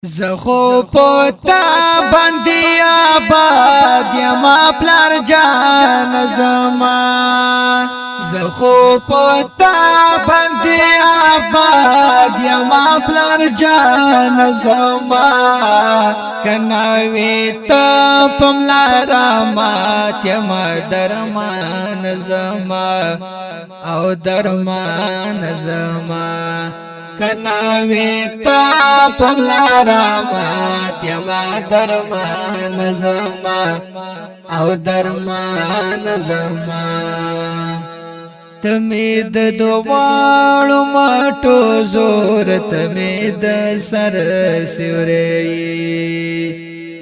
زخو پوتا باندې آباد یما پلار جان زما زخو پوتا باندې آباد یما پلار جان زما کناوی ته پملارا مات یما درمان زما او درمان زما کناوی تا پملارا مات یما درمان زما او درمان زما تمید دوالو ماتو زور تمید سر سوری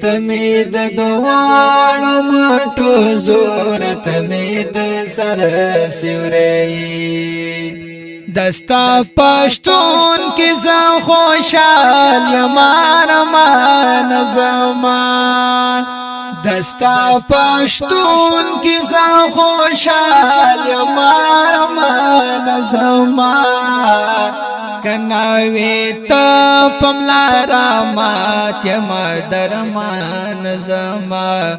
تمید دوالو ماتو زور تمید سر سوری دستا پشتون کی زم خوشحال یمان مان زمان دستا پشتون کی زم خوشحال یمان مان زمان کناوی تا پملارا مات یما درمان زما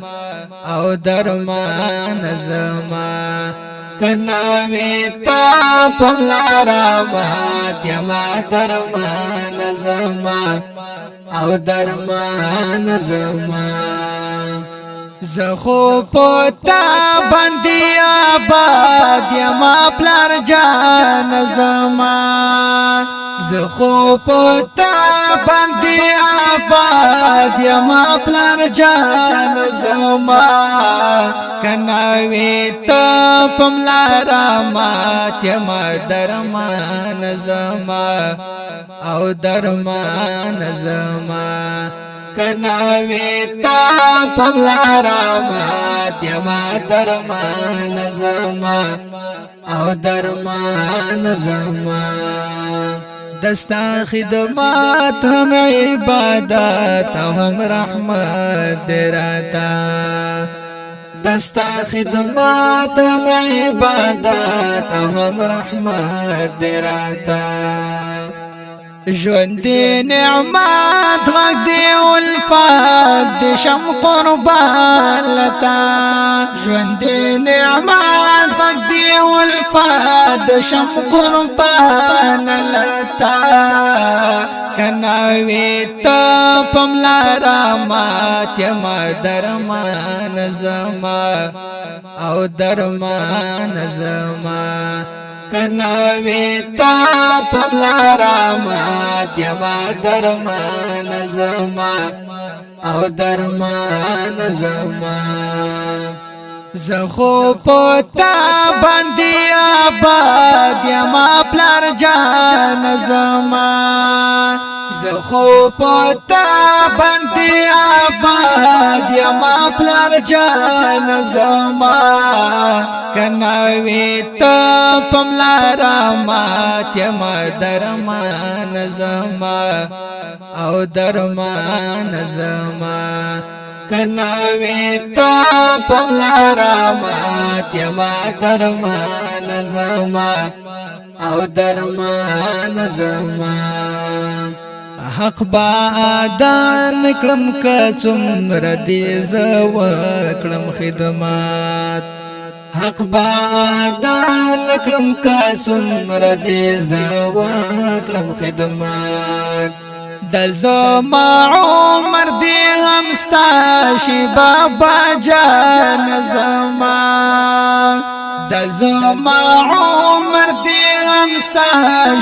او درمان زما کناوی تا پملارا مات یما درمان زما او درمان زما زخو پوتا باندې آباد یما پلار جان زما زخو پوتا باندې آباد یما پلار جان زما کناوی ته پملارا مات یما درمان زما او درمان زما کناوی تا پملارا مات یما درمان زما او درمان زما دستا خدمات هم عبادت هم رحمت دراتا دستا خدمات هم عبادت هم رحمت دراتا ژوند نعمت غږ دی الفات د شم قربان لتا ژوند نعمت غږ دی الفات د شم قربان لتا کناوی ته پملارا مات یما درمان زما او درمان زما کناوی تا پملارا مات یما درمان زما او درمان زما زخو پوتا باندې آباد یما پلار جان زما زخو پوتا باندې آباد یما پلار جان زما کناوی ته پملارا مات یما درمان زما او درمان زما کناوی تا پملارا مات یما درمان زما او درمان زما حق با آدان کلم که څومره دې زه وکړم خدمات حق با آدان کلم که څومره دې زه وکړم خدمات د زما عمر دی هم ستا شي بابا جان زما د زما عمر دی هم ستا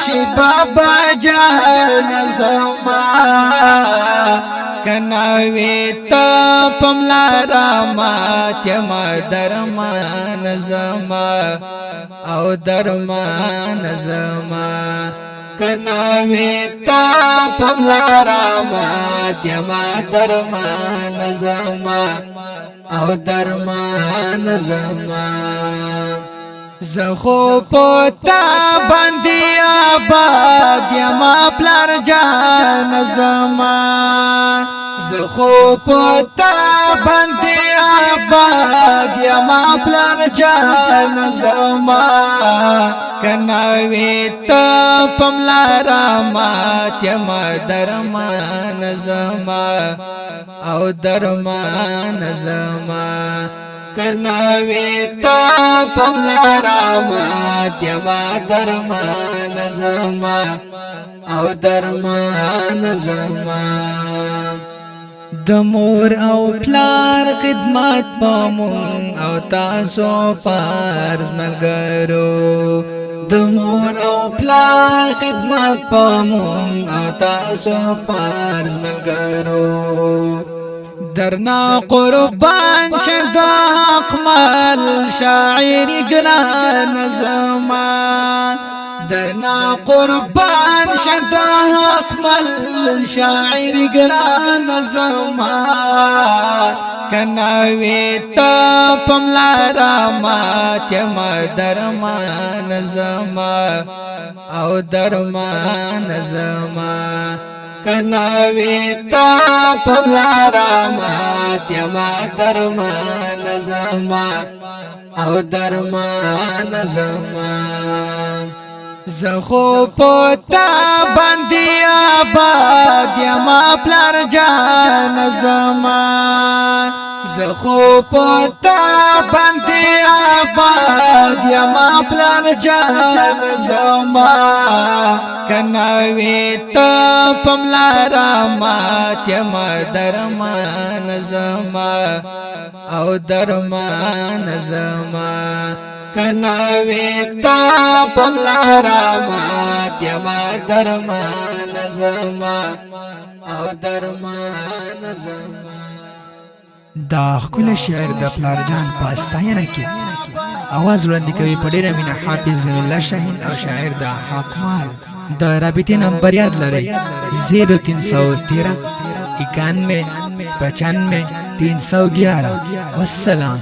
شي بابا جان زما کناوی ته پملارا مات یما درمان زما او درمان زما کناوی تا پملارا مات یما درمان زما او درمان زما زخو پوتا باندې آباد یما پلار جان زما زخو پوتا باندې آباد یما پلار جان زما کناوی تا پملارا مات یما درمان زما او درمان زما کناوی تا پملارا مات یما درمان زما او درمان زما د مور او پلار خدمت پامون او تاسو فرض ملګرو د مور او پلار خدمت پامون او تاسو فرض ملګرو درنا قربان شدا اقمل شاعر ګران زمان درنا قربان شدا اکمل شاعر گران زمان کناوی تا پملارا مات یما درمان زمان او درمان زمان کناوی تا پملارا مات یما درمان زمان او درمان زمان زخو پوتا باندې آباد یما پلار جان زمان زخو پوتا باندې آباد یما پلار جان زمان کناوی تا پملارا مات یما درمان زمان او درمان زمان کناوی تا پملارا مات یما درمان زما او درمان زما دا خپل شعر د پلار جان پاستاینه کې आवाज وړاندې کوي په ډیره مینه حافظ زین الله شاهین او شاعر د حقمال د رابطې نمبر یاد لرئ 0313 91 95 311 والسلام